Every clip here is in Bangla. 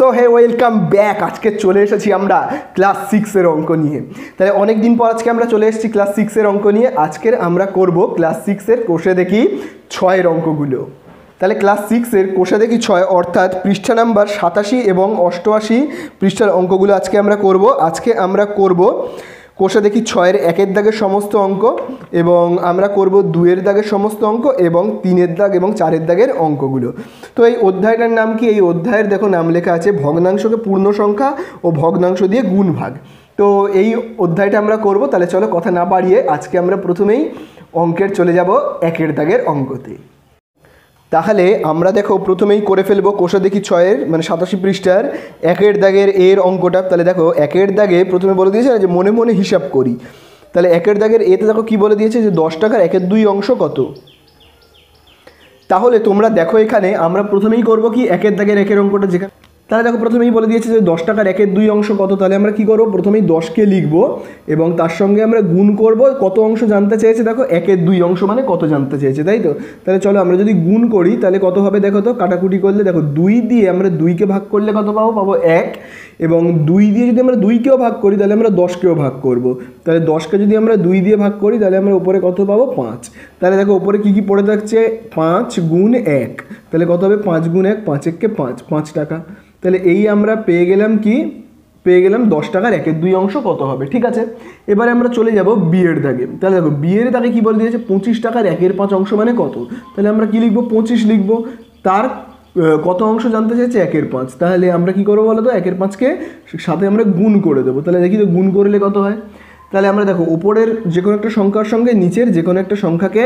So hey welcome back. আজকে চলে এসেছি আমরা ক্লাস 6-এর অঙ্ক নিয়ে। তাহলে অনেক দিন পর আজকে আমরা চলে এসেছি ক্লাস 6-এর অঙ্ক নিয়ে। আজকের আমরা করব ক্লাস 6-এর কোষে দেখি 6-এর অঙ্কগুলো। তাহলে ক্লাস 6-এর কোষে দেখি 6 অর্থাৎ পৃষ্ঠা নাম্বার 87 এবং 88 পৃষ্ঠার অঙ্কগুলো আজকে আমরা করব। আজকে আমরা করব কোষে দেখি 6-এর 1-এর দাগের সমস্ত অঙ্ক, এবং আমরা করব 2-এর দাগের সমস্ত অঙ্ক, এবং 3-এর দাগ এবং 4-এর দাগের অঙ্কগুলো। তো এই অধ্যায়টার নাম কি? এই অধ্যায়ের দেখো নাম লেখা আছে ভগ্নাংশকে পূর্ণ সংখ্যা ও ভগ্নাংশ দিয়ে গুণ ভাগ। তো এই অধ্যায়টা আমরা করব। তাহলে চলো কথা না বাড়িয়ে আজকে আমরা প্রথমেই অঙ্কের চলে যাব 1-এর দাগের অঙ্কতে। তাহলে আমরা দেখো প্রথমেই করে ফেলবো কোষে দেখি 6-এর মানে 87 পৃষ্ঠার 1-এর দাগের এর অঙ্কটা। তাহলে দেখো 1-এর দাগে প্রথমে বলে দিয়েছে না যে মনে মনে হিসাব করি। তাহলে 1-এর দাগের এতে দেখো কি বলে দিয়েছে যে 10 টাকার 1/2 অংশ কত। তাহলে তোমরা দেখো এখানে আমরা প্রথমেই করব কি 1-এর দাগের 1-এর অঙ্কটা যেখানে, তাহলে দেখো প্রথমেই বলে দিয়েছে যে 10 টাকার 1/2 অংশ কত। তাহলে আমরা কি করব, প্রথমেই 10কে লিখব এবং তার সঙ্গে আমরা গুণ করব। কত অংশ জানতে চেয়েছে, দেখো 1/2 অংশ মানে কত জানতে চেয়েছে, তাই তো। তাহলে চলো আমরা যদি গুণ করি তাহলে কত হবে দেখো তো, কাটাকুটি করলে দেখো 2 দিয়ে আমরা 2কে ভাগ করলে কত পাবো, পাবো 1। এবং 2 দিয়ে যদি আমরা 2কেও ভাগ করি তাহলে আমরা 10কেও ভাগ করব। তাহলে 10কে যদি আমরা 2 দিয়ে ভাগ করি তাহলে আমরা উপরে কত পাবো, 5। তাহলে দেখো উপরে কী কী পড়ে থাকছে, 5 গুণ 1। তাহলে কত হবে, 5 গুণ 1, 5 একে 5, 5 টাকা। তাহলে এই আমরা পেয়ে গেলাম কি, পেয়ে গেলাম 10 টাকার 1/2 অংশ কত হবে। ঠিক আছে, এবারে আমরা চলে যাব বিয়ের দাগে। তাহলে দেখো বিয়ের দাগে কী বলে দিয়েছে, 25 টাকার 1/5 অংশ মানে কত। তাহলে আমরা কি লিখবো, 25 লিখবো। তার কত অংশ জানতে চাইছে, 1/5। তাহলে আমরা কি করবো বলো তো, 1/5কে সাথে আমরা গুণ করে দেবো। তাহলে দেখি তো গুণ করলে কত হয়। তাহলে আমরা দেখো উপরের যে কোনো একটা সংখ্যার সঙ্গে নিচের যে কোনো একটা সংখ্যাকে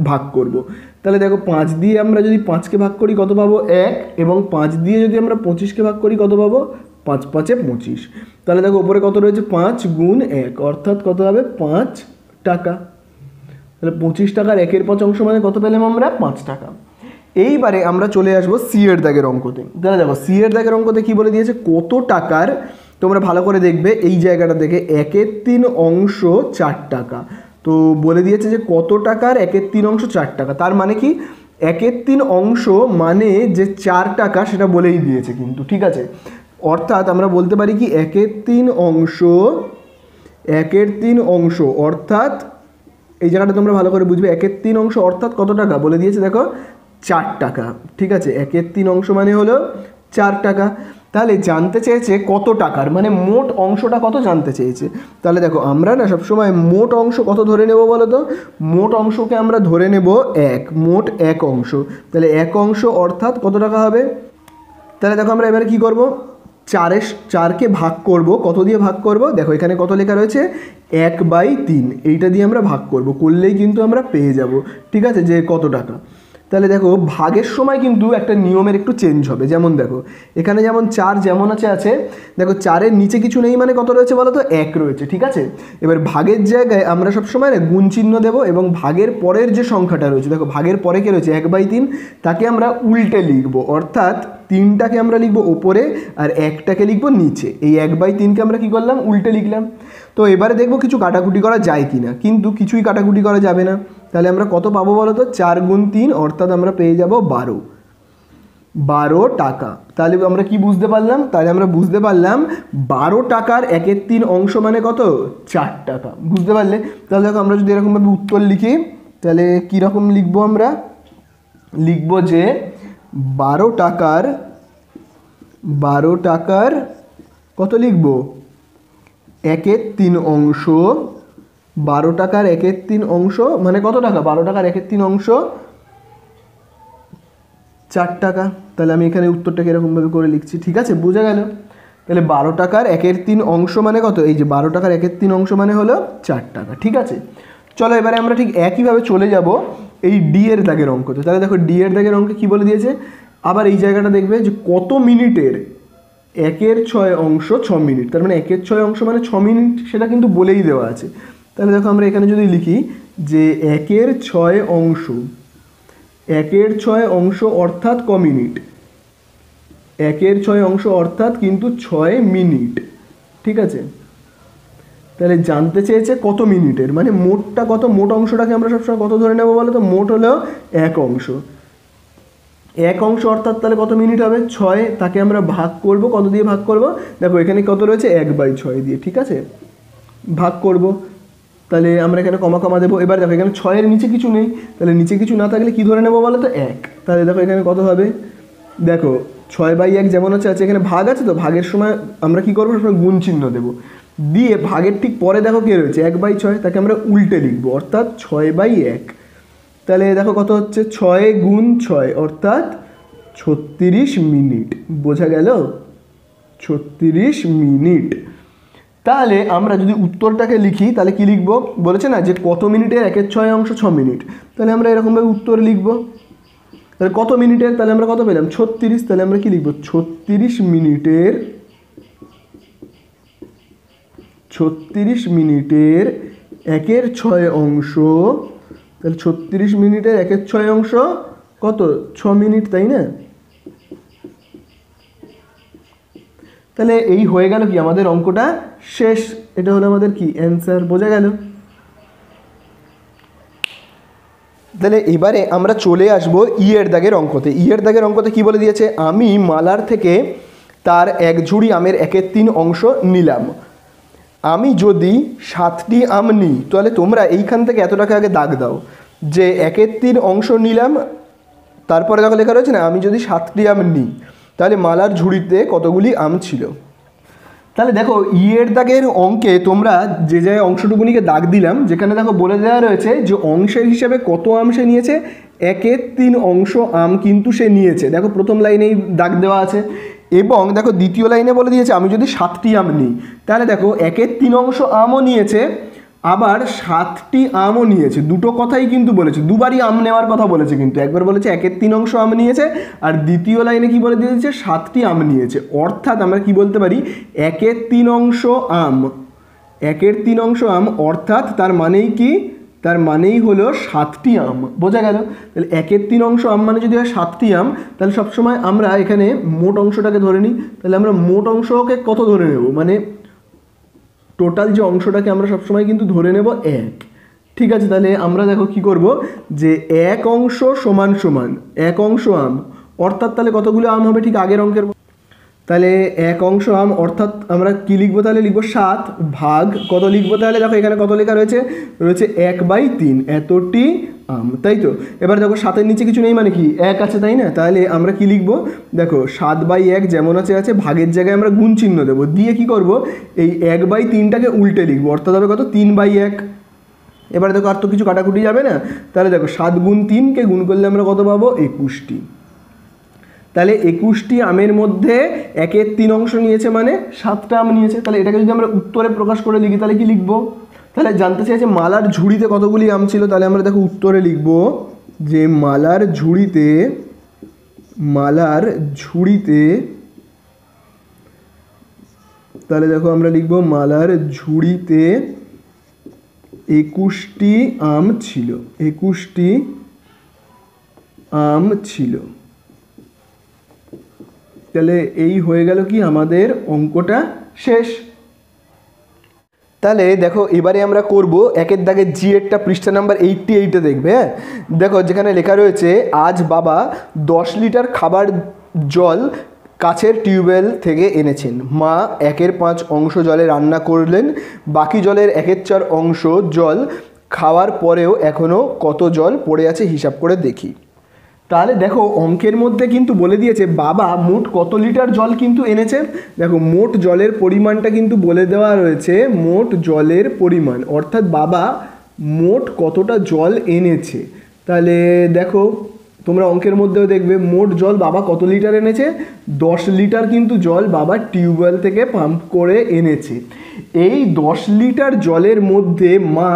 ভাগ করব। তাহলে দেখো 5 দিয়ে আমরা যদি 5কে ভাগ করি কত পাবো, 1। এবং 5 দিয়ে যদি আমরা 25কে ভাগ করি কত পাবো, 5 5 25। তাহলে দেখো উপরে কত রয়েছে, 5 গুণ 1 অর্থাৎ কত হবে, 5 টাকা। তাহলে 25 টাকার 1/5 অংশ মানে কত পেলাম আমরা, 5 টাকা। এইবারে আমরা চলে আসবো সি এর দাগের অঙ্কতে। তাহলে দেখো সি এর দাগের অঙ্কতে কী বলে দিয়েছে, কত টাকার, তোমরা ভালো করে দেখবে এই জায়গাটা দেখে 1/3 অংশ 4 টাকা। তো বলে দিয়েছে যে কত টাকার 1/3 অংশ 4 টাকা। তার মানে কি 1/3 অংশ মানে যে 4 টাকা সেটা বলেই দিয়েছে কিন্তু। ঠিক আছে, অর্থাৎ আমরা বলতে পারি কি 1/3 অংশ, 1/3 অংশ অর্থাৎ এই জায়গাটা তোমরা ভালো করে বুঝবে, 1/3 অংশ অর্থাৎ কত টাকা বলে দিয়েছে দেখো, 4 টাকা। ঠিক আছে, 1/3 অংশ মানে হলো 4 টাকা। তাহলে জানতে চেয়েছে কত টাকার, মানে মোট অংশটা কত জানতে চেয়েছে। তাহলে দেখো আমরা না সবসময় মোট অংশ কত ধরে নেব বলো তো, মোট অংশকে আমরা ধরে নেব 1, মোট 1 অংশ। তাহলে 1 অংশ অর্থাৎ কত টাকা হবে। তাহলে দেখো আমরা এবারে কি করব, 4কে ভাগ করব। কত দিয়ে ভাগ করব, দেখো এখানে কত লেখা রয়েছে, 1/3। এইটা দিয়ে আমরা ভাগ করব, করলেই কিন্তু আমরা পেয়ে যাব। ঠিক আছে, যে কত টাকা। তাহলে দেখো ভাগের সময় কিন্তু একটা নিয়মের একটু চেঞ্জ হবে। যেমন দেখো এখানে যেমন 4 যেমন আছে, দেখো 4-এর নিচে কিছু নেই মানে কত রয়েছে বলো তো, 1 রয়েছে। ঠিক আছে, এবার ভাগের জায়গায় আমরা সবসময় গুণ চিহ্ন দেবো, এবং ভাগের পরের যে সংখ্যাটা রয়েছে, দেখো ভাগের পরে কে রয়েছে, 1/3, তাকে আমরা উল্টে লিখবো। অর্থাৎ 3টাকে আমরা লিখবো ওপরে আর 1টাকে লিখবো নিচে। এই 1/3কে আমরা কি করলাম, উল্টে লিখলাম। তো এবারে দেখবো কিছু কাটাকুটি করা যায় কি না, কিন্তু কিছুই কাটাকুটি করা যাবে না। তাহলে আমরা কত পাবো বলো তো, 4 গুণ 3 অর্থাৎ আমরা পেয়ে যাব 12 টাকা। তাহলে আমরা কি বুঝতে পারলাম, তাহলে আমরা বুঝতে পারলাম 12 টাকার 1/3 অংশ মানে কত, 4 টাকা। বুঝতে পারলে। তাহলে দেখো আমরা যদি এরকমভাবে উত্তর লিখি তাহলে কীরকম লিখবো, আমরা লিখবো যে 12 টাকার কত লিখবো, 1/3 অংশ। 12 টাকার 1/3 অংশ মানে কত টাকা, 12 টাকার 1/3 অংশ 4 টাকা। তাহলে আমি এখানে উত্তরটাকে এরকমভাবে করে লিখছি। ঠিক আছে, বোঝা গেল। তাহলে 12 টাকার 1/3 অংশ মানে কত, এই যে 12 টাকার 1/3 অংশ মানে হলো 4 টাকা। ঠিক আছে, চলো এবারে আমরা ঠিক একইভাবে চলে যাব এই ডি এর দাগের অঙ্কতে। তাহলে দেখো ডি এর দাগের অঙ্কে কী বলে দিয়েছে, আবার এই জায়গাটা দেখবে যে কত মিনিটের 1/6 অংশ 6 মিনিট। তার মানে 1/6 অংশ মানে 6 মিনিট, সেটা কিন্তু বলেই দেওয়া আছে। তাহলে দেখো আমরা এখানে যদি লিখি যে 1/6 অংশ, 1/6 অংশ অর্থাৎ ক মিনিট, 1/6 অংশ অর্থাৎ কিন্তু 6 মিনিট। ঠিক আছে, তাহলে জানতে চেয়েছে কত মিনিটের, মানে মোটটা কত, মোট অংশটাকে আমরা সবসময় কত ধরে নেবো বলো তো, মোট হলো 1 অংশ। এক অংশ অর্থাৎ তাহলে কত মিনিট হবে 6, তাকে আমরা ভাগ করব, কত দিয়ে ভাগ করব, দেখো এখানে কত রয়েছে 1/6 দিয়ে, ঠিক আছে, ভাগ করব। তাহলে আমরা এখানে কমা কমা দেবো। এবার দেখো এখানে 6-এর নিচে কিছু নেই, তাহলে নিচে কিছু না থাকলে কি ধরে নেবো বলো তো 1। তাহলে দেখো এখানে কত হবে, দেখো 6/1 যেমন আছে এখানে ভাগ আছে, তো ভাগের সময় আমরা কি করবো, সবসময় গুণ চিহ্ন দেবো, দিয়ে ভাগের ঠিক পরে দেখো কে রয়েছে 1/6, তাকে আমরা উল্টে লিখবো, অর্থাৎ 6/1। তাহলে দেখো কত হচ্ছে 6 গুণ 6 অর্থাৎ 36 মিনিট, বোঝা গেল, 36 মিনিট। তাহলে আমরা যদি উত্তরটাকে লিখি তাহলে কি লিখব, বলেছে না যে কত মিনিটের 1/6 অংশ 6 মিনিট, তাহলে আমরা এরকমভাবে উত্তর লিখব। তাহলে কত মিনিটের, তাহলে আমরা কত পেলাম 36, তাহলে আমরা কি লিখব 36 মিনিটের 1/6 অংশ, তাহলে 36 মিনিটের 1/6 অংশ কত 6 মিনিট, তাই না? তাহলে এই হয়ে গেল কি আমাদের অঙ্কটা শেষ, এটা হলো আমাদের কি অ্যান্সার, বোঝা গেল। তাহলে এবারে আমরা চলে আসবো ইয়ের দাগের অঙ্কতে। ইয়ের দাগের অঙ্কতে কি বলে দিয়েছে, আমি মালার থেকে তার 1 ঝুড়ি আমের 1/3 অংশ নিলাম, আমি যদি 7টি আম নিই, তাহলে তোমরা এইখান থেকে এত টাকা আগে দাগ দাও যে 1/3 অংশ নিলাম, তারপরে দেখো লেখা রয়েছে না আমি যদি 7টি আম নিই, তাহলে মালার ঝুড়িতে কতগুলি আম ছিল। তাহলে দেখো ইয়ের দাগের অঙ্কে তোমরা যে যে অংশটুকুনিকে দাগ দিলাম, যেখানে দেখো বলে দেওয়া রয়েছে যে অংশের হিসাবে কত আম সে নিয়েছে, 1/3 অংশ আম কিন্তু সে নিয়েছে, দেখো প্রথম লাইনেই দাগ দেওয়া আছে। এবং দেখো দ্বিতীয় লাইনে বলে দিয়েছে আমি যদি 7টি আম নিই, তাহলে দেখো 1/3 অংশ আমও নিয়েছে, আবার 7টি আমও নিয়েছে, দুটো কথাই কিন্তু বলেছে, দুবারই আম নেওয়ার কথা বলেছে, কিন্তু একবার বলেছে 1/3 অংশ আম নিয়েছে, আর দ্বিতীয় লাইনে কি বলে দিয়েছে 7টি আম নিয়েছে, অর্থাৎ আমরা কি বলতে পারি 1/3 অংশ আম, 1/3 অংশ আম, অর্থাৎ তার মানেই কি, তার মানেই হলো 7টি আম, বোঝা গেল। তাহলে 1/3 অংশ আম মানে যদি হয় 7টি আম, তাহলে সবসময় আমরা এখানে মোট অংশটাকে ধরে নিই, তাহলে আমরা মোট অংশকে কত ধরে নেব, মানে টোটাল যে অংশটাকে আমরা সবসময় কিন্তু ধরে নেব 1, ঠিক আছে। তাহলে আমরা দেখো কি করব, যে 1 অংশ সমান সমান 1 অংশ আম, অর্থাৎ তাহলে কতগুলো আম হবে ঠিক আগের অঙ্কের, তাহলে 1 অংশ আম অর্থাৎ আমরা কি লিখবো, তাহলে লিখবো 7 ভাগ কত লিখবো, তাহলে দেখো এখানে কত লেখা রয়েছে, 1/3 এতটি আম, তাই তো। এবার দেখো 7-এর নিচে কিছু নেই মানে কি 1 আছে, তাই না, তাহলে আমরা কি লিখবো, দেখো 7/1 যেমন আছে ভাগের জায়গায় আমরা গুণ চিহ্ন দেবো, দিয়ে কি করব এই 1/3টাকে উল্টে লিখবো, অর্থাৎ হবে কত 3/1। এবার দেখো আর তো কিছু কাটাকুটি যাবে না, তাহলে দেখো 7 গুণ 3কে গুণ করলে আমরা কত পাবো 21টি। তাহলে 21টি আমের মধ্যে 1/3 অংশ নিয়েছে মানে 7টা আম নিয়েছে। তাহলে এটাকে যদি আমরা উত্তরে প্রকাশ করে লিখি তাহলে কি লিখবো, তাহলে জানতে চাইছে মালার ঝুড়িতে কতগুলি আম ছিল, তাহলে আমরা দেখো উত্তরে লিখব যে মালার ঝুড়িতে তাহলে দেখো আমরা লিখব মালার ঝুড়িতে 21টি আম ছিল, 21টি আম ছিল। তাহলে এই হয়ে গেল কি আমাদের অঙ্কটা শেষ। তাহলে দেখো এবারে আমরা করব একের দাগে জি এরটা পৃষ্ঠা নাম্বার 88-এ দেখবে, হ্যাঁ দেখো যেখানে লেখা রয়েছে আজ বাবা 10 লিটার খাবার জল কাছের টিউবওয়েল থেকে এনেছেন, মা 1/5 অংশ জলে রান্না করলেন, বাকি জলের 1/4 অংশ জল খাওয়ার পরেও এখনও কত জল পড়ে আছে হিসাব করে দেখি। তাহলে দেখো অঙ্কের মধ্যে কিন্তু বলে দিয়েছে বাবা মোট কত লিটার জল কিন্তু এনেছে, দেখো মোট জলের পরিমাণটা কিন্তু বলে দেওয়া রয়েছে, মোট জলের পরিমাণ অর্থাৎ বাবা মোট কতটা জল এনেছে। তাহলে দেখো তোমরা অঙ্কের মধ্যেও দেখবে মোট জল বাবা কত লিটার এনেছে, 10 লিটার কিন্তু জল বাবা টিউবওয়েল থেকে পাম্প করে এনেছে। এই 10 লিটার জলের মধ্যে মা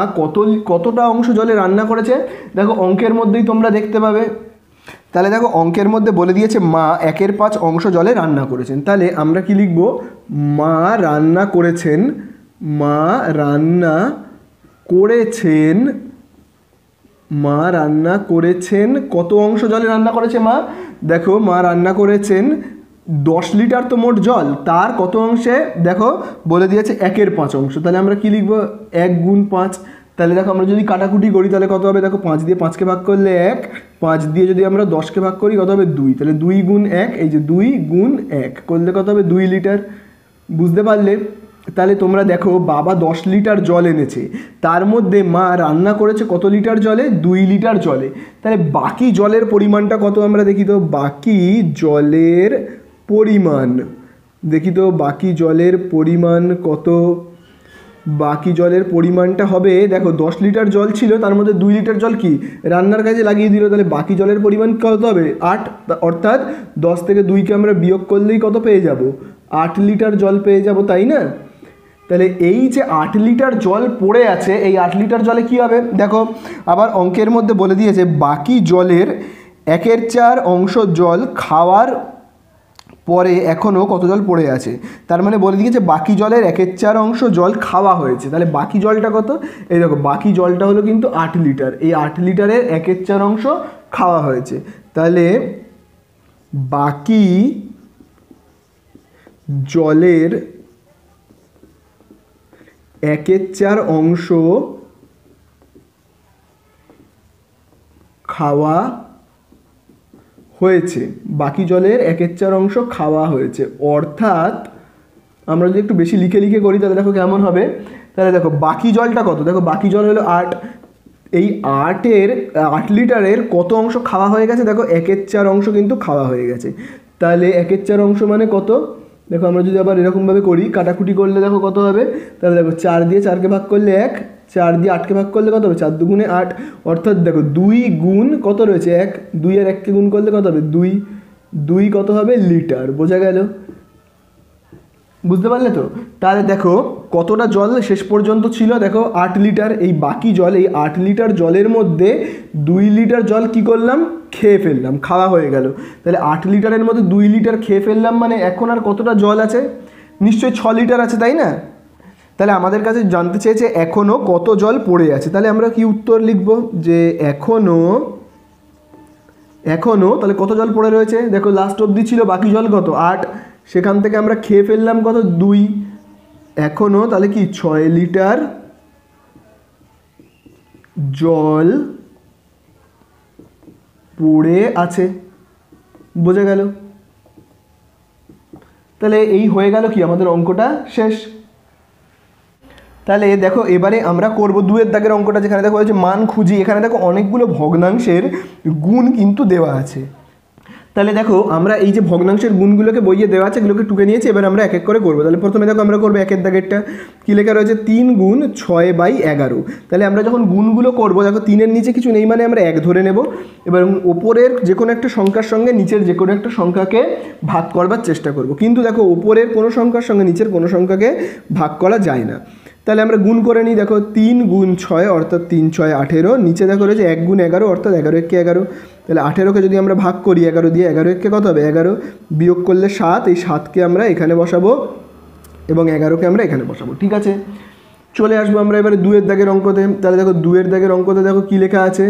কতটা অংশ জলে রান্না করেছে, দেখো অঙ্কের মধ্যেই তোমরা দেখতে পাবে। তাহলে দেখো অঙ্কের মধ্যে বলে দিয়েছে মা 1/5 অংশ জলে রান্না করেছেন, তাহলে আমরা কি লিখব, মা রান্না করেছেন, মা রান্না করেছেন, মা রান্না করেছেন কত অংশ জলে রান্না করেছে মা, দেখো মা রান্না করেছেন 10 লিটার তো মোট জল, তার কত অংশে দেখো বলে দিয়েছে 1/5 অংশ, তাহলে আমরা কি লিখব 1 গুণ 5, তাহলে দেখো আমরা যদি কাটাকুটি করি তাহলে কত হবে, দেখো 5 দিয়ে 5কে ভাগ করলে 1, 5 দিয়ে যদি আমরা 10কে ভাগ করি কত হবে 2, তাহলে 2 গুণ 1, এই যে 2 গুণ 1 করলে কত হবে 2 লিটার। বুঝতে পারলে? তাহলে তোমরা দেখো বাবা 10 লিটার জল এনেছে, তার মধ্যে মা রান্না করেছে কত লিটার জলে, 2 লিটার জলে। তাহলে বাকি জলের পরিমাণটা কত আমরা দেখি তো, বাকি জলের পরিমাণ দেখি তো, বাকি জলের পরিমাণ কত, বাকি জলের পরিমাণটা হবে, দেখো 10 লিটার জল ছিল, তার মধ্যে 2 লিটার জল কি রান্নার কাজে লাগিয়ে দিল, তাহলে বাকি জলের পরিমাণ কত হবে 8, অর্থাৎ 10 থেকে 2কে আমরা বিয়োগ করলেই কত পেয়ে যাব, 8 লিটার জল পেয়ে যাব, তাই না? তাহলে এই যে 8 লিটার জল পড়ে আছে, এই 8 লিটার জলে কি হবে দেখো, আবার অঙ্কের মধ্যে বলে দিয়েছে বাকি জলের 1/4 অংশ জল খাওয়ার পরে এখনও কত জল পড়ে আছে। তার মানে বলে দিয়েছে বাকি জলের 1/4 অংশ জল খাওয়া হয়েছে। তাহলে বাকি জলটা কত, এই দেখো বাকি জলটা হলো কিন্তু 8 লিটার, এই 8 লিটারের 1/4 অংশ খাওয়া হয়েছে। তাহলে বাকি জলের 1/4 অংশ খাওয়া হয়েছে, বাকি জলের 1/4 অংশ খাওয়া হয়েছে, অর্থাৎ আমরা যদি একটু বেশি লিখে লিখে করি তাহলে দেখো কেমন হবে। তাহলে দেখো বাকি জলটা কত, দেখো বাকি জল হলো 8, এই 8 লিটারের কত অংশ খাওয়া হয়ে গেছে, দেখো 1/4 অংশ কিন্তু খাওয়া হয়ে গেছে। তাহলে 1/4 অংশ মানে কত, দেখো আমরা যদি আবার এরকমভাবে করি কাটাকুটি করলে দেখো কত হবে, তাহলে দেখো 4 দিয়ে 4কে ভাগ করলে 1, 4 দিয়ে 8কে ভাগ করলে কত হবে, 4 দুগুণে 8, অর্থাৎ দেখো 2 গুণ কত রয়েছে 1, 2 আর 1কে গুণ করলে কত হবে 2, 2 কত হবে লিটার। বোঝা গেল? বুঝতে পারলে তো? তাহলে দেখো কতটা জল শেষ পর্যন্ত ছিল, দেখো 8 লিটার, এই বাকি জল, এই 8 লিটার জলের মধ্যে 2 লিটার জল কি করলাম, খেয়ে ফেললাম, খাওয়া হয়ে গেল। তাহলে 8 লিটারের মধ্যে 2 লিটার খেয়ে ফেললাম, মানে এখন আর কতটা জল আছে, নিশ্চয়ই 6 লিটার আছে, তাই না? তাহলে আমাদের কাছে জানতে চেয়েছে এখনও কত জল পড়ে আছে, তাহলে আমরা কি উত্তর লিখব, যে এখনও তাহলে কত জল পড়ে রয়েছে, দেখো লাস্ট অবধি ছিল বাকি জল কত 8, সেখান থেকে আমরা খেয়ে ফেললাম কত 2, এখনও তাহলে কি 6 লিটার জল পড়ে আছে। বোঝা গেল? তাহলে এই হয়ে গেল কি আমাদের অঙ্কটা শেষ। তাহলে দেখো এবারে আমরা করব 2 দাগের অঙ্কটা, যেখানে দেখো হচ্ছে মান খুঁজি, এখানে দেখো অনেকগুলো ভগ্নাংশের গুণ কিন্তু দেওয়া আছে। তাহলে দেখো আমরা এই যে ভগ্নাংশের গুণগুলোকে বইয়ে দেওয়া আছে, এগুলোকে টুকে নিয়েছি, এবার আমরা এক এক করে করবো। তাহলে প্রথমে দেখো আমরা করবো 1 দাগেরটা, কী লেখা রয়েছে 3 গুণ 6/11। তাহলে আমরা যখন গুণগুলো করবো দেখো 3-এর নিচে কিছু নেই, মানে আমরা 1 ধরে নেব, এবার ওপরের যে কোনো একটা সংখ্যার সঙ্গে নিচের যে কোনো একটা সংখ্যাকে ভাগ করবার চেষ্টা করব। কিন্তু দেখো ওপরের কোনো সংখ্যার সঙ্গে নিচের কোনো সংখ্যাকে ভাগ করা যায় না। তাহলে আমরা গুণ করে নিই, দেখো 3 গুণ 6 অর্থাৎ 3 6 18, নিচে দেখো রয়েছে 1 গুণ 11 অর্থাৎ 11 1 11। তাহলে 18কে যদি আমরা ভাগ করি 11 দিয়ে, 11 1 কত হবে 11, বিয়োগ করলে 7, এই 7কে আমরা এখানে বসাবো এবং 11কে আমরা এখানে বসাবো। ঠিক আছে, চলে আসবো আমরা এবারে 2 দাগের অঙ্কতে। তাহলে দেখো 2 দাগের অঙ্কতে দেখো কী লেখা আছে,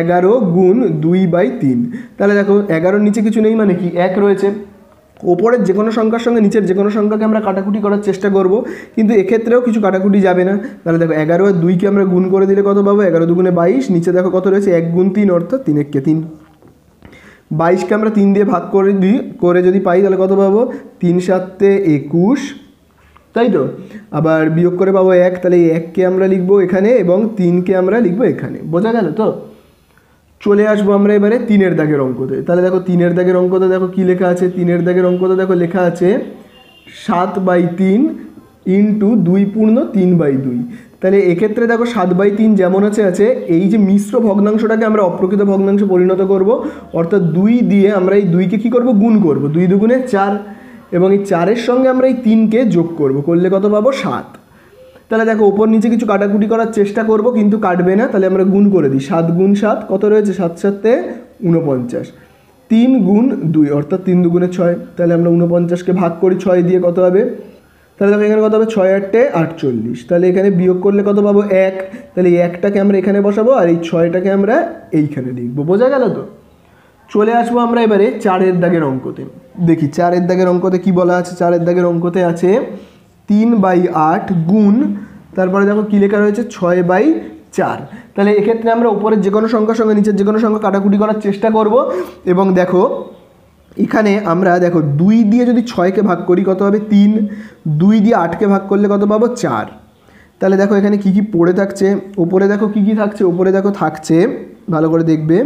11 গুণ 2/3। তাহলে দেখো 11-র নিচে কিছু নেই, মানে কি 1 রয়েছে, ওপরের যে কোনো সংখ্যার সঙ্গে নিচের যে কোনো সংখ্যাকে আমরা কাটাকুটি করার চেষ্টা করব, কিন্তু এক্ষেত্রেও কিছু কাটাকুটি যাবে না। তাহলে দেখো 11 আর 2কে আমরা গুণ করে দিলে কত পাবো, 11 দুগুণে 22, নিচে দেখো কত রয়েছে 1 গুণ 3 অর্থাৎ 3 1 3, 22কে আমরা 3 দিয়ে ভাগ করে দিই, করে যদি পাই তাহলে কত পাবো 3 7 21, তাই তো। আবার বিয়োগ করে পাবো 1, তাহলে এই 1কে আমরা লিখবো এখানে এবং 3কে আমরা লিখবো এখানে। বোঝা গেল তো? চলে আসবো আমরা এবারে 3 দাগের অঙ্কতে। তাহলে দেখো 3 দাগের অঙ্কতে দেখো কী লেখা আছে, 3 দাগের অঙ্কতে দেখো লেখা আছে 7/3 ইন্টু 2 পূর্ণ 3/2। তাহলে এক্ষেত্রে দেখো 7/3 যেমন আছে, এই যে মিশ্র ভগ্নাংশটাকে আমরা অপ্রকৃত ভগ্নাংশে পরিণত করব, অর্থাৎ 2 দিয়ে আমরা এই 2কে কী করবো, গুণ করব, 2 দুগুণে 4, এবং এই 4-এর সঙ্গে আমরা এই 3কে যোগ করব, করলে কত পাবো 7। তাহলে দেখো ওপর নিচে কিছু কাটাকুটি করার চেষ্টা করব, কিন্তু কাটবে না, তাহলে আমরা গুণ করে দিই, 7 গুণ 7 কত রয়েছে 7 7 49, 3 গুণ 2 অর্থাৎ 3 দুগুণে 6। তাহলে আমরা 49কে ভাগ করি 6 দিয়ে, কত হবে, তাহলে দেখো এখানে কত হবে 6 8 48। তাহলে এখানে বিয়োগ করলে কত পাবো 1, তাহলে এই 1টাকে আমরা এখানে বসাবো আর এই 6টাকে আমরা এইখানে লিখবো। বোঝা গেল তো? চলে আসবো আমরা এবারে 4 দাগের অঙ্কতে। দেখি 4 দাগের অঙ্কতে কি বলা আছে। 4 দাগের অঙ্কতে আছে 3/8 গুণ তারপরে দেখো কী লেখা রয়েছে 6/4। তাহলে এক্ষেত্রে আমরা উপরের যে কোনো সংখ্যার সঙ্গে নিচের যে কোনো সংখ্যা কাটাকুটি করার চেষ্টা করব। এবং দেখো এখানে আমরা দেখো 2 দিয়ে যদি 6কে ভাগ করি কত হবে 3, 2 দিয়ে 8কে ভাগ করলে কত পাবো 4। তাহলে দেখো এখানে কি কি পড়ে থাকছে, উপরে দেখো কি কি থাকছে, উপরে দেখো থাকছে ভালো করে দেখবে,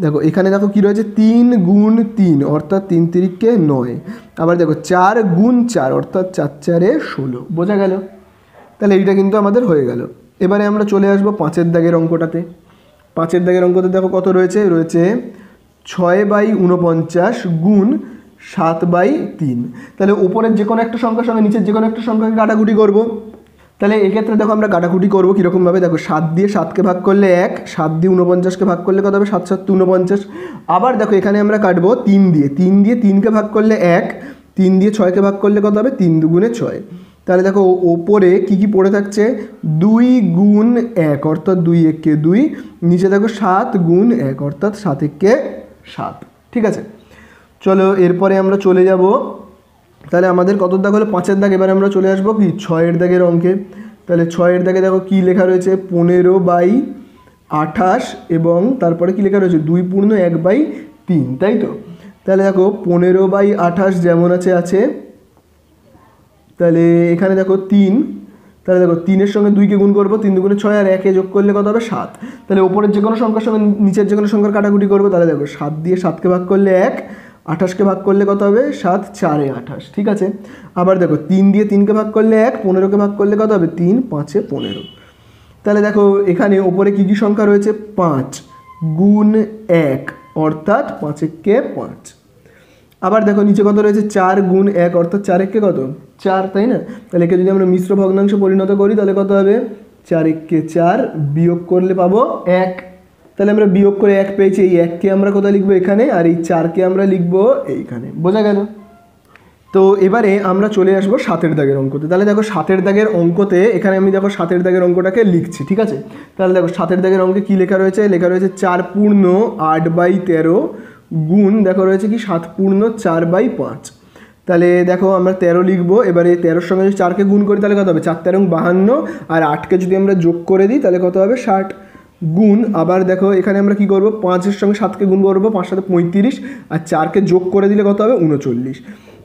দেখো এখানে দেখো কি রয়েছে 3 গুণ 3 অর্থাৎ 3 তিরিকে 9, আবার দেখো 4 গুণ 4 অর্থাৎ 4 4-এ 16। বোঝা গেল? তাহলে এইটা কিন্তু আমাদের হয়ে গেল। এবারে আমরা চলে আসবো 5-এর দাগের অঙ্কটাতে। 5-এর দাগের অঙ্কতে দেখো কত রয়েছে, রয়েছে 6/49 গুণ 7/3। তাহলে উপরের যে কোনো একটা সংখ্যার সঙ্গে নিচের যে কোনো একটা সংখ্যাকে কাটাকুটি করব। তাহলে এক্ষেত্রে দেখো আমরা কাটাকুটি করবো কীরকমভাবে, দেখো 7 দিয়ে 7কে ভাগ করলে 1, 7 দিয়ে 49কে ভাগ করলে কত হবে 7 7 49। আবার দেখো এখানে আমরা কাটবো 3 দিয়ে, 3 দিয়ে 3কে ভাগ করলে 1, 3 দিয়ে 6কে ভাগ করলে কত হবে 3 দুগুণে 6। তাহলে দেখো ওপরে কি কি পড়ে থাকছে 2 গুণ 1 অর্থাৎ 2 1-কে 2, নিচে দেখো 7 গুণ 1 অর্থাৎ 7 1-কে 7। ঠিক আছে, চলো এরপরে আমরা চলে যাব। তাহলে আমাদের কত দাগ হলো 5-এর দাগ। এবার আমরা চলে আসবো কি 6-এর দাগের অঙ্কে। তাহলে 6-এর দাগে দেখো কি লেখা রয়েছে 15/28 এবং তারপরে কি লেখা রয়েছে 2 পূর্ণ 1/3, তাই তো? তাহলে দেখো 15/28 যেমন আছে আছে, তাহলে এখানে দেখো 3, তাহলে দেখো 3-এর সঙ্গে 2কে গুণ করবো, 3 দুগুণে 6 আর 1-এ যোগ করলে কত হবে 7। তাহলে ওপরের যে কোনো সংখ্যার সঙ্গে নিচের যে কোনো সংখ্যার কাটাকুটি করবো। তাহলে দেখো 7 দিয়ে 7কে ভাগ করলে 1, 28কে ভাগ করলে কত হবে 7 4-এ 28। ঠিক আছে, আবার দেখো 3 দিয়ে 3কে ভাগ করলে 1, 15কে ভাগ করলে কত হবে 3 5-এ 15। তাহলে দেখো এখানে ওপরে কী কী সংখ্যা রয়েছে 5 গুণ 1 অর্থাৎ 5 1-কে 5। আবার দেখো নিচে কত রয়েছে 4 গুণ 1 অর্থাৎ 4 1-কে কত 4, তাই না? তাহলে একে যদি আমরা মিশ্র ভগ্নাংশে পরিণত করি তাহলে কত হবে 4 1-কে 4, বিয়োগ করলে পাবো 1। তাহলে আমরা বিয়োগ করে 1 পেয়েছি, এই 1-কে আমরা কোথায় লিখবো এখানে, আর এই 4-কে আমরা লিখবো এইখানে। বোঝা গেল? তো এবারে আমরা চলে আসবো 7-এর দাগের অঙ্কতে। তাহলে দেখো 7-এর দাগের অঙ্কতে এখানে আমি দেখো 7-এর দাগের অঙ্কটাকে লিখছি। ঠিক আছে, তাহলে দেখো 7-এর দাগের অঙ্কে কী লেখা রয়েছে, লেখা রয়েছে 4 পূর্ণ 8/13 গুণ দেখো রয়েছে কি 7 পূর্ণ 4/5। তাহলে দেখো আমরা 13 লিখবো। এবারে 13-এর সঙ্গে যদি 4কে গুণ করি তাহলে কত হবে 4 13 52, আর 8কে যদি আমরা যোগ করে দিই তাহলে কত হবে 60 গুণ। আবার দেখো এখানে আমরা কি করব 5-এর সঙ্গে 7কে গুণ করবো, 5 7 35, আর 4কে যোগ করে দিলে কত হবে 39।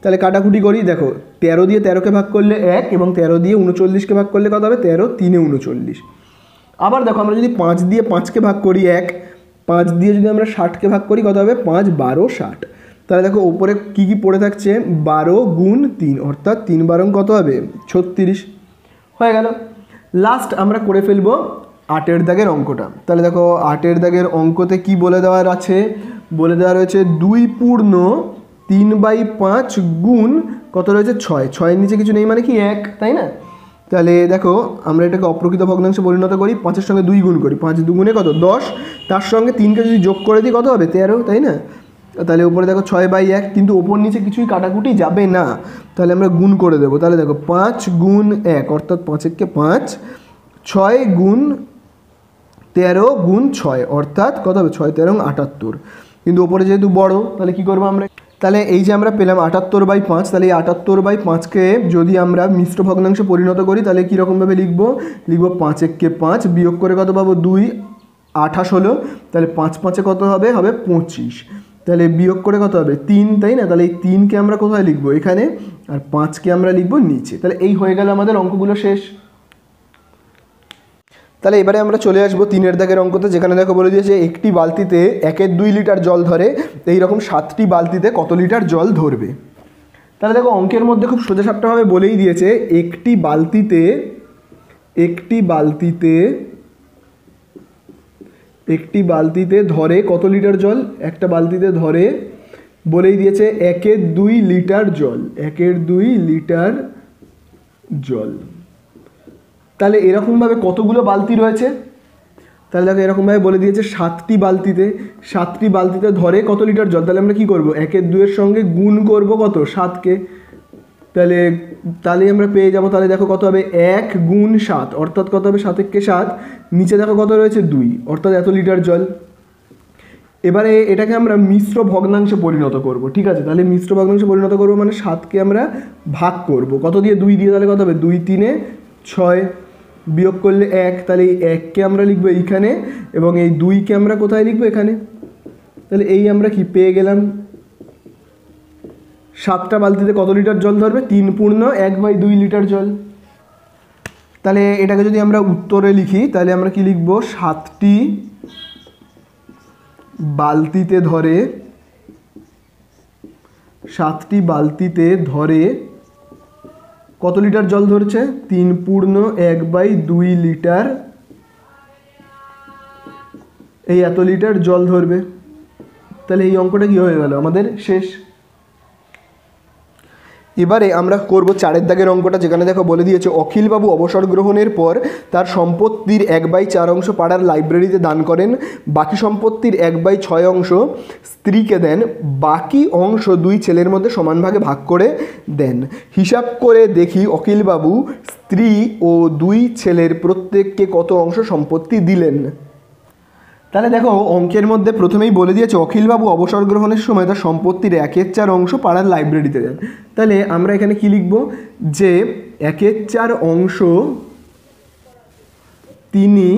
তাহলে কাটাকুটি করি, দেখো 13 দিয়ে 13কে ভাগ করলে 1 এবং 13 দিয়ে 39কে ভাগ করলে কত হবে 13 3-এ 39। আবার দেখো আমরা যদি 5 দিয়ে 5কে ভাগ করি 1, 5 দিয়ে যদি আমরা 60কে ভাগ করি কত হবে 5 12 60। তাহলে দেখো ওপরে কী কী পড়ে থাকছে 12 গুণ 3 অর্থাৎ 3 12 কত হবে 36। হয়ে গেল। লাস্ট আমরা করে ফেলবো 8-এর দাগের অঙ্কটা। তাহলে দেখো 8-এর দাগের অঙ্কতে কি বলে দেওয়ার আছে, বলে দেওয়া রয়েছে 2 পূর্ণ 3/5 গুণ কত রয়েছে 6, 6-এর নিচে কিছু নেই মানে কি 1, তাই না? তাহলে দেখো আমরা এটাকে অপ্রকৃত ভগ্নাংশে পরিণত করি, 5-এর সঙ্গে 2 গুণ করি, 5 দুগুণে কত 10, তার সঙ্গে 3কে যদি যোগ করে দিই কত হবে 13, তাই না? তাহলে উপরে দেখো 6/1, কিন্তু ওপর নিচে কিছুই কাটাকুটি যাবে না, তাহলে আমরা গুণ করে দেবো। তাহলে দেখো 5 গুণ 1 অর্থাৎ 5 1-কে 5, 6 গুণ 13 গুণ 6 অর্থাৎ কত হবে 6 13 78। কিন্তু ওপরে যেহেতু বড় তাহলে কি করবো আমরা, তাহলে এই যে আমরা পেলাম 78/5, তাহলে এই 78/5-কে যদি আমরা মিশ্র ভগ্নাংশে পরিণত করি তাহলে কীরকমভাবে লিখবো, 5 1-কে 5, বিয়োগ করে কত পাবো 2 28 হলো, তাহলে 5 5-এ কত হবে 25, তাহলে বিয়োগ করে কত হবে 3, তাই না? তাহলে এই 3-কে আমরা কোথায় লিখবো এখানে, আর 5-কে আমরা লিখবো নিচে। তাহলে এই হয়ে গেল আমাদের অঙ্কগুলো শেষ। তাহলে এবারে আমরা চলে আসবো 3-এর দাগের অঙ্কতে, যেখানে দেখো বলে দিয়েছে একটি বালতিতে 1/2 লিটার জল ধরে, এইরকম 7টি বালতিতে কত লিটার জল ধরবে। তাহলে দেখো অঙ্কের মধ্যে খুব সোজাসাপটাভাবে বলেই দিয়েছে একটি বালতিতে ধরে কত লিটার জল, একটা বালতিতে ধরে বলেই দিয়েছে 1/2 লিটার জল, 1/2 লিটার জল। তাহলে এরকমভাবে কতগুলো বালতি রয়েছে, তাহলে দেখো এরকমভাবে বলে দিয়েছে 7টি বালতিতে ধরে কত লিটার জল। তাহলে আমরা কি করব 1/2-এর সঙ্গে গুণ করব কত 7-কে, তাহলে আমরা পেয়ে যাব। তাহলে দেখো কত হবে 1 গুণ 7 অর্থাৎ কত হবে 7 1-কে 7, নিচে দেখো কত রয়েছে 2 অর্থাৎ এত লিটার জল। এবারে এটাকে আমরা মিশ্র ভগ্নাংশে পরিণত করব। ঠিক আছে, তাহলে মিশ্র ভগ্নাংশে পরিণত করব মানে 7-কে আমরা ভাগ করব কত দিয়ে 2 দিয়ে, তাহলে কত হবে 2 3-এ 6। বিয়োগ করলে 1, তাহলে এই 1কে আমরা লিখবো এইখানে এবং এই 2কে আমরা কোথায় লিখবো এখানে। তাহলে এই আমরা কি পেয়ে গেলাম, 7টা বালতিতে কত লিটার জল ধরবে, 3/1/2 লিটার জল। তাহলে এটাকে যদি আমরা উত্তরে লিখি তাহলে আমরা কি লিখব, 7টি বালতিতে ধরে কত লিটার জল ধরছে, 3/1/2 লিটার, এই এত লিটার জল ধরবে। তাহলে এই অঙ্কটা কি হয়ে গেল আমাদের শেষ। এবারে আমরা করব 4 দাগের অঙ্কটা, যেখানে দেখো বলে দিয়েছে অখিলবাবু অবসর গ্রহণের পর তার সম্পত্তির 1/4 অংশ পাড়ার লাইব্রেরিতে দান করেন, বাকি সম্পত্তির 1/6 অংশ স্ত্রীকে দেন, বাকি অংশ 2 ছেলের মধ্যে সমান ভাগে ভাগ করে দেন। হিসাব করে দেখি অখিলবাবু স্ত্রী ও 2 ছেলের প্রত্যেককে কত অংশ সম্পত্তি দিলেন। তাহলে দেখো অঙ্কের মধ্যে প্রথমেই বলে দিয়েছে অখিলবাবু অবসর গ্রহণের সময় তার সম্পত্তির 1/4 অংশ পাড়ার লাইব্রেরিতে দেন। তাহলে আমরা এখানে কি লিখব, যে 1/4 অংশ তিনি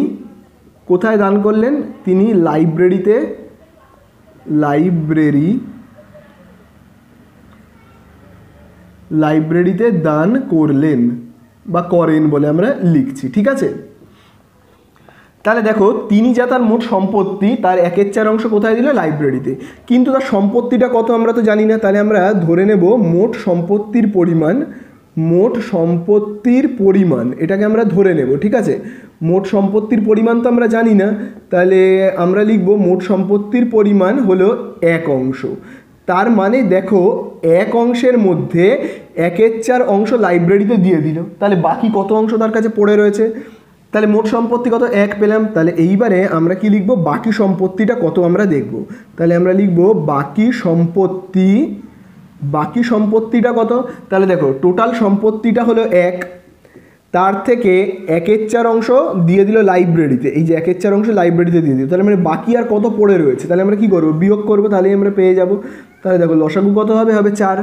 কোথায় দান করলেন, তিনি লাইব্রেরিতে দান করলেন বা করেন বলে আমরা লিখছি, ঠিক আছে। তাহলে দেখো তিনি যা তার মোট সম্পত্তি তার 1/4 অংশ কোথায় দিল, লাইব্রেরিতে, কিন্তু তার সম্পত্তিটা কত আমরা তো জানি না। তাহলে আমরা ধরে নেব মোট সম্পত্তির পরিমাণ এটাকে আমরা ধরে নেব, ঠিক আছে। মোট সম্পত্তির পরিমাণ তো আমরা জানি না, তাহলে আমরা লিখব মোট সম্পত্তির পরিমাণ হলো 1 অংশ। তার মানে দেখো 1 অংশের মধ্যে 1/4 অংশ লাইব্রেরিতে দিয়ে দিল, তাহলে বাকি কত অংশ তার কাছে পড়ে রয়েছে। তাহলে মোট সম্পত্তি কত, 1 পেলাম। তাহলে এইবারে আমরা কি লিখব, বাকি সম্পত্তিটা কত আমরা দেখব। তাহলে আমরা লিখব বাকি সম্পত্তিটা কত। তাহলে দেখো টোটাল সম্পত্তিটা হলো 1, তার থেকে 1/4 অংশ দিয়ে দিল লাইব্রেরিতে, এই যে 1/4 অংশ লাইব্রেরিতে দিয়ে দিল, তাহলে মানে বাকি আর কত পড়ে রয়েছে, তাহলে আমরা কি করব, বিয়োগ করব, তাহলেই আমরা পেয়ে যাব। তাহলে দেখো লসাগু কত হবে, 4।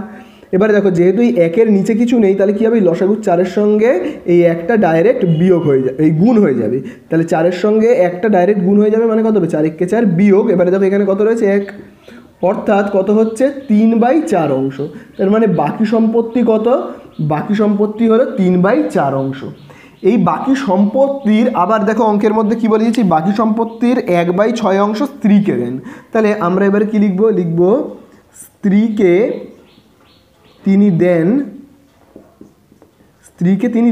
এবারে দেখো যেহেতু এই 1-এর নিচে কিছু নেই, তাহলে কী হবে, এই লসাগু 4-এর সঙ্গে এই 1টা ডাইরেক্ট বিয়োগ হয়ে যাবে, এই গুণ হয়ে যাবে। তাহলে 4-এর সঙ্গে 1টা ডাইরেক্ট গুণ হয়ে যাবে, মানে কত হবে, 4-1-4 বিয়োগ, এবারে দেখো এখানে কত রয়েছে, 1, অর্থাৎ কত হচ্ছে 3/4 অংশ। তার মানে বাকি সম্পত্তি কত, বাকি সম্পত্তি হলো 3/4 অংশ। এই বাকি সম্পত্তির আবার দেখো অঙ্কের মধ্যে কি বলে দিয়েছি, বাকি সম্পত্তির 1/6 অংশ স্ত্রীকে দেন। তাহলে আমরা এবার কি লিখব, স্ত্রীকে তিনি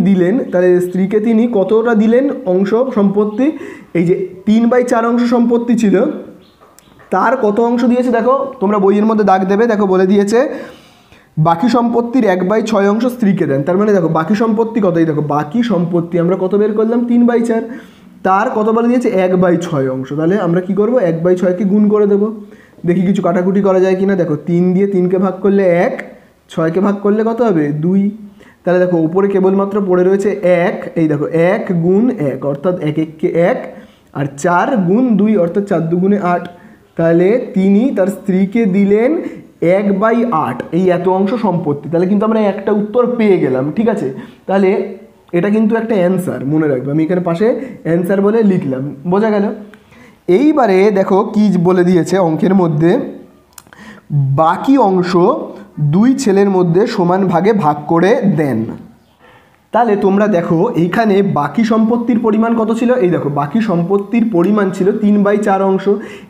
দিলেন। তাহলে স্ত্রীকে তিনি কতটা দিলেন অংশ সম্পত্তি, এই যে 3/4 অংশ সম্পত্তি ছিল তার কত অংশ দিয়েছে, দেখো তোমরা বইয়ের মধ্যে দাগ দেবে, দেখো বলে দিয়েছে বাকি সম্পত্তির 1/6 অংশ স্ত্রীকে দেন। তার মানে দেখো বাকি সম্পত্তি কত, এই দেখো বাকি সম্পত্তি আমরা কত বের করলাম, 3/4, তার কত বলে দিয়েছে 1/6 অংশ। তাহলে আমরা কি করব, 1/6কে গুণ করে দেবো, দেখি কিছু কাটাকুটি করা যায় কিনা। দেখো 3 দিয়ে 3কে ভাগ করলে 1, 6কে ভাগ করলে কত হবে, 2। তাহলে দেখো উপরে কেবলমাত্র পড়ে রয়েছে 1, এই দেখো 1 গুণ 1 অর্থাৎ 1-1-কে 1, আর 4 গুণ 2 অর্থাৎ 4 2 8। তাহলে তিনি তার স্ত্রীকে দিলেন 1/8, এই এত অংশ সম্পত্তি। তাহলে কিন্তু আমরা একটা উত্তর পেয়ে গেলাম, ঠিক আছে। তাহলে এটা কিন্তু একটা অ্যান্সার, মনে রাখবে, আমি এখানে পাশে অ্যান্সার বলে লিখলাম, বোঝা গেল। এইবারে দেখো কি বলে দিয়েছে অঙ্কের মধ্যে, বাকি অংশ 2 ছেলের মধ্যে সমান ভাগে ভাগ করে দেন। তাহলে তোমরা দেখো এইখানে বাকি সম্পত্তির পরিমাণ কত ছিল, এই দেখো বাকি সম্পত্তির পরিমাণ ছিল 3/4 অংশ।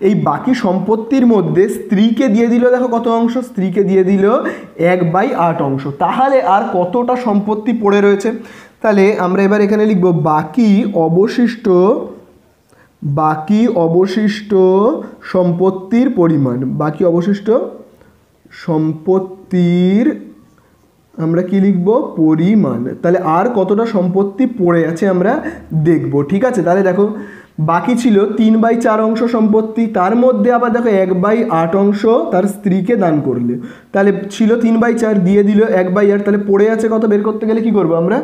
এই বাকি সম্পত্তির মধ্যে স্ত্রীকে দিয়ে দিল, দেখো কত অংশ, স্ত্রীকে দিয়ে দিল 1/8 অংশ। তাহলে আর কতটা সম্পত্তি পড়ে রয়েছে, তাহলে আমরা এবার এখানে লিখব বাকি অবশিষ্ট সম্পত্তির পরিমাণ, বাকি অবশিষ্ট সম্পত্তির আমরা কি লিখব, পরিমাণ। তাহলে আর কতটা সম্পত্তি পড়ে আছে আমরা দেখব, ঠিক আছে। তাহলে দেখো বাকি ছিল 3/4 অংশ সম্পত্তি, তার মধ্যে আবার দেখো 1/8 অংশ তার স্ত্রীকে দান করলে, তাহলে ছিল 3/4 দিয়ে দিল 1/8, তাহলে পড়ে আছে কত, বের করতে গেলে কি করব, আমরা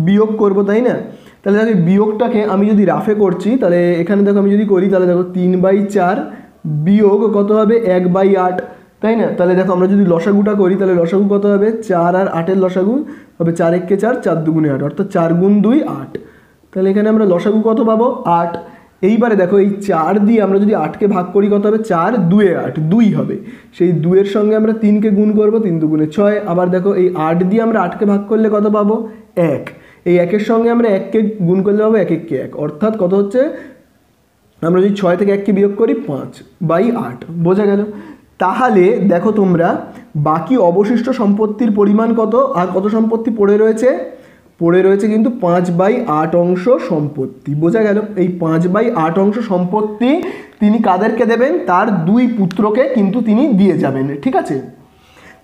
বিয়োগ করব, তাই না। তাহলে দেখো বিয়োগটাকে আমি যদি রাফে করছি, তাহলে এখানে দেখো আমি যদি করি, তাহলে দেখো 3/4 বিয়োগ কত হবে, 1/8, তাই না। তাহলে দেখো আমরা যদি লসাগুটা করি, তাহলে লসাগু কত হবে, 4 আর 8-এর লসাগু হবে 4-1-4, 4 2 8, অর্থাৎ 4 গুণ 2 8। তাহলে এখানে আমরা লসাগু কত পাবো 8। এইবারে দেখো এই 4 দিয়ে আমরা যদি 8কে ভাগ করি কত হবে 4 2 8 2 হবে, সেই 2-এর সঙ্গে আমরা 3কে গুণ করবো, 3 দুগুণে 6। আবার দেখো এই 8 দিয়ে আমরা 8কে ভাগ করলে কত পাবো 1, এই 1-এর সঙ্গে আমরা 1কে গুণ করলে পাবো 1 1 1, অর্থাৎ কত হচ্ছে আমরা যদি 6 থেকে 1কে বিয়োগ করি 5/8, বোঝা গেল। তাহলে দেখো তোমরা বাকি অবশিষ্ট সম্পত্তির পরিমাণ কত, আর কত সম্পত্তি পড়ে রয়েছে কিন্তু 5/8 অংশ সম্পত্তি, বোঝা গেল। এই 5/8 অংশ সম্পত্তি তিনি কাদেরকে দেবেন, তার 2 পুত্রকে কিন্তু তিনি দিয়ে যাবেন, ঠিক আছে।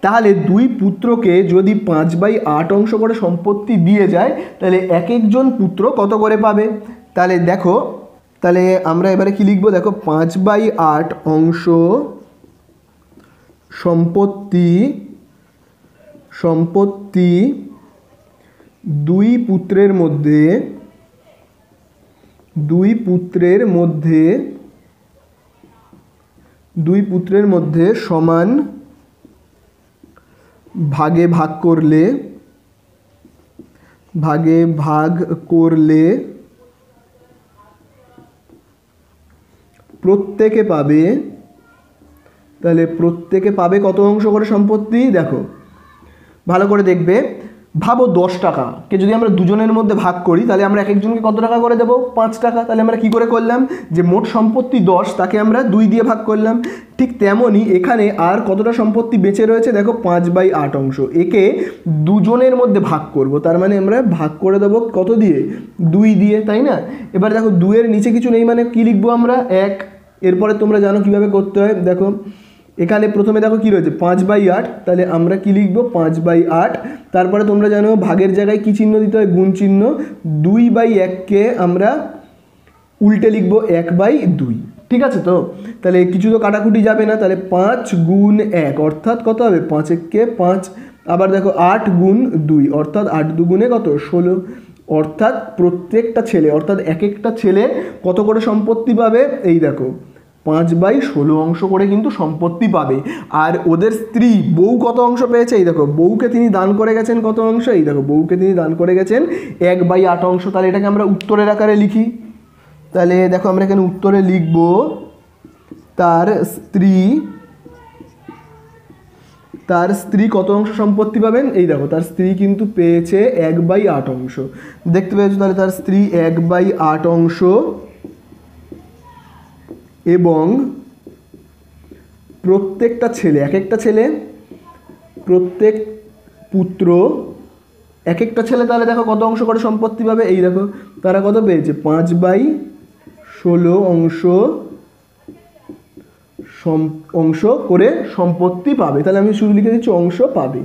তাহলে 2 পুত্রকে যদি 5/8 অংশ করে সম্পত্তি দিয়ে যায়, তাহলে এক একজন পুত্র কত করে পাবে। তাহলে দেখো, তাহলে আমরা এবারে কি লিখবো, দেখো 5/8 অংশ সম্পত্তি 2 পুত্রের মধ্যে সমান ভাগে ভাগ করলে প্রত্যেকে পাবে। তাহলে প্রত্যেকে পাবে কত অংশ করে সম্পত্তি, দেখো ভালো করে দেখবে। ভাবো 10 টাকাকে যদি আমরা দুজনের মধ্যে ভাগ করি, তাহলে আমরা এক একজনকে কত টাকা করে দেবো 5 টাকা। তাহলে আমরা কি করে করলাম, যে মোট সম্পত্তি 10, তাকে আমরা 2 দিয়ে ভাগ করলাম। ঠিক তেমনই এখানে আর কতটা সম্পত্তি বেঁচে রয়েছে, দেখো 5/8 অংশ, একে দুজনের মধ্যে ভাগ করব, তার মানে আমরা ভাগ করে দেবো কত দিয়ে 2 দিয়ে, তাই না। এবার দেখো 2-এর নিচে কিছু নেই, মানে কি লিখবো আমরা 1। এরপরে তোমরা জানো কিভাবে করতে হয়, দেখো এখানে প্রথমে দেখো কি রয়েছে 5/8, তাহলে আমরা কি লিখবো 5/8। তারপরে তোমরা জানো ভাগের জায়গায় কি চিহ্ন দিতে হয়, গুণ চিহ্ন। 2/1কে আমরা উল্টে লিখবো 1/2, ঠিক আছে তো। তাহলে কিছু তো কাটাকুটি যাবে না, তাহলে 5 গুণ 1 অর্থাৎ কত হবে 5 1কে 5। আবার দেখো 8 গুণ 2 অর্থাৎ 8 দুগুণে কত 16, অর্থাৎ প্রত্যেকটা ছেলে অর্থাৎ এক একটা ছেলে কত করে সম্পত্তি পাবে, এই দেখো 5/16 অংশ করে কিন্তু সম্পত্তি পাবে। আর ওদের স্ত্রী বউ কত অংশ পেয়েছে, এই দেখো বউকে তিনি দান করে গেছেন কত অংশ, এই দেখো বউকে তিনি দান করে গেছেন 1/8 অংশ। তাহলে এটাকে আমরা উত্তরের আকারে লিখি। তাহলে দেখো আমরা এখানে উত্তরে লিখব তার স্ত্রী কত অংশ সম্পত্তি পাবেন, এই দেখো তার স্ত্রী কিন্তু পেয়েছে 1/8 অংশ, দেখতে পেয়েছো। তাহলে তার স্ত্রী 1/8 অংশ এবং প্রত্যেকটা ছেলে প্রত্যেক পুত্র এক একটা ছেলে, তাহলে দেখো কত অংশ করে সম্পত্তি পাবে, এই দেখো তারা কত পেয়েছে 5/16 অংশ করে সম্পত্তি পাবে। তাহলে আমি শুধু লিখে দিচ্ছি অংশ পাবে,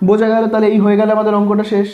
বোঝা গেল। তাহলে এই হয়ে গেল আমাদের অঙ্কটা শেষ।